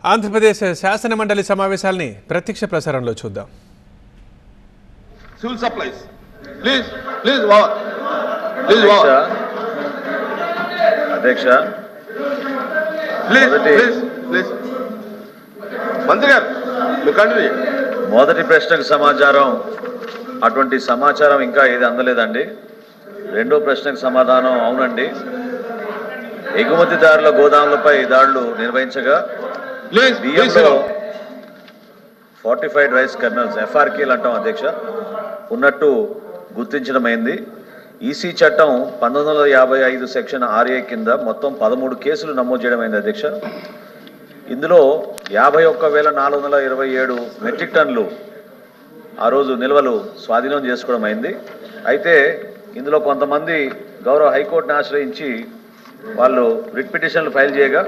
ఆంధ్రప్రదేశ్ శాసన మండలి సమావేశాల్ని ప్రత్యక్ష ప్రసారంలో చూద్దాం. Civil supplies please please over please over అధ్యక్ష ప్లీజ్ ప్లీజ్ ప్లీజ్ మంత్రి గారు మీరు కంటిన్యూ. మొదటి ప్రశ్నకు సమాచారం అటువంటి సమాచారం ఇంకా ఏది అందలేదండి. రెండో ప్రశ్నకు సమాధానం అవునండి. ఎగుమతిదారుల గోదాములపై దాడులు నిర్వహించగా బియ్యంలో ఫోర్టిఫైడ్ రైస్ కర్నల్స్ ఎఫ్ఆర్కేలు అంటాం అధ్యక్ష ఉన్నట్టు గుర్తించడమైంది. ఈసీ చట్టం 1955 సెక్షన్ 6A కింద మొత్తం 13 కేసులు నమోదు చేయడమైంది అధ్యక్ష. ఇందులో 51,427 మెట్రిక్ టన్నులు ఆ రోజు నిల్వలు స్వాధీనం చేసుకోవడం అయింది. అయితే ఇందులో కొంతమంది గౌరవ హైకోర్టును ఆశ్రయించి వాళ్ళు రిట్ పిటిషన్లు ఫైల్ చేయగా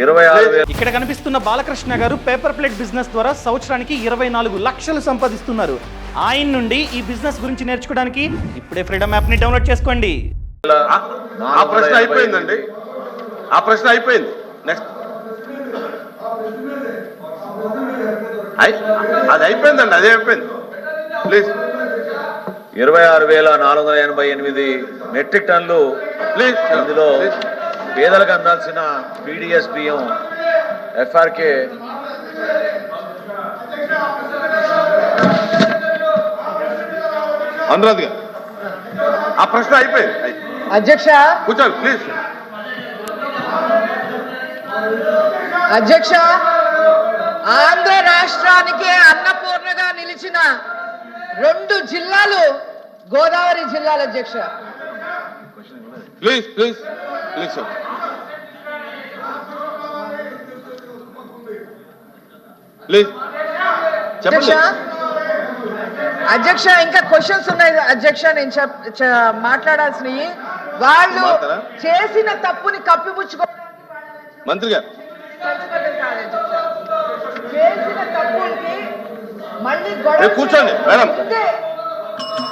26,000. ఇక్కడ కనిపిస్తున్న బాలకృష్ణ గారు పేపర్ ప్లేట్ బిజినెస్ ద్వారా సంవత్సరానికి 24 లక్షలు సంపాదిస్తున్నారు. ఆయన నుండి ఈ బిజినెస్ గురించి నేర్చుకోవడానికి ఇప్పుడే ఫ్రీడమ్ యాప్ ని డౌన్లోడ్ చేసుకోండి. ఆ ప్రశ్న అయిపోయిందండి, ఆ ప్రశ్న అయిపోయింది. నెక్స్ట్ అది అయిపోయిందండి, అదే అయిపోయింది. ప్లీజ్ 26,488 మెట్రిక్ టన్నులు ప్లీజ్ ఇందులో పేదలకు అందాల్సిన పీడిఎస్ బియ్యం ఎఫ్ఆర్కే అనురాధ్ గారు ఆ ప్రశ్న అయిపోయింది. అధ్యక్ష కూర్చోండి ప్లీజ్. అధ్యక్ష, ఆంధ్ర రాష్ట్రానికి అన్నపూర్ణగా నిలిచిన 2 జిల్లాలు గోదావరి జిల్లాలు అధ్యక్ష. Please please please sir. Please అధ్యక్ష, అధ్యక్ష ఇంకా క్వశ్చన్స్ ఉన్నాయి అధ్యక్ష. నేను మాట్లాడాల్సినవి వాళ్ళు చేసిన తప్పుని కప్పిపుచ్చుకోవడానికి మంత్రి గారు చేసిన తప్పులకి మళ్ళీ కూర్చోండి మేడం,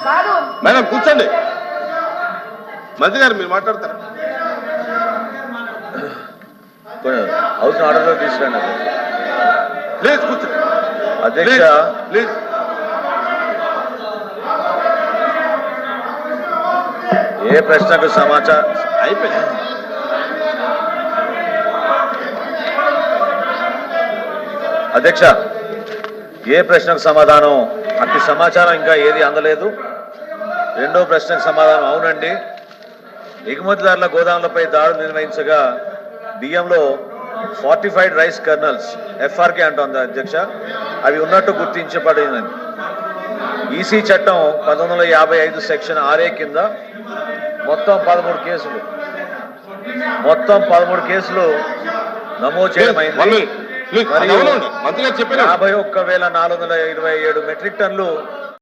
కాదు మేడం కూర్చోండి. మంత్రి గారు మీరు మాట్లాడతారా? హౌస్ ఆర్డర్లో తీసుకురండి ప్లీజ్ కూర్చోండి అధ్యక్ష. ప్లీజ్ ఏ ప్రశ్నకు సమాచారం అయిపోయింది. అధ్యక్ష, ఏ ప్రశ్నకు సమాధానం అట్టి సమాచారం ఇంకా ఏది అందలేదు. రెండో ప్రశ్నకు సమాధానం అవునండి. ఎగుమతిదారుల గోదాములపై దాడులు నిర్వహించగా బియ్యంలో ఫోర్టిఫైడ్ రైస్ కర్నల్స్ ఎఫ్ఆర్కే అంటోంది అధ్యక్ష, అవి ఉన్నట్టు గుర్తించబడింది. ఈసీ చట్టం 1955 సెక్షన్ 6A కింద మొత్తం 13 కేసులు నమోదు చేయడమైంది. 51,427 మెట్రిక్ టన్నులు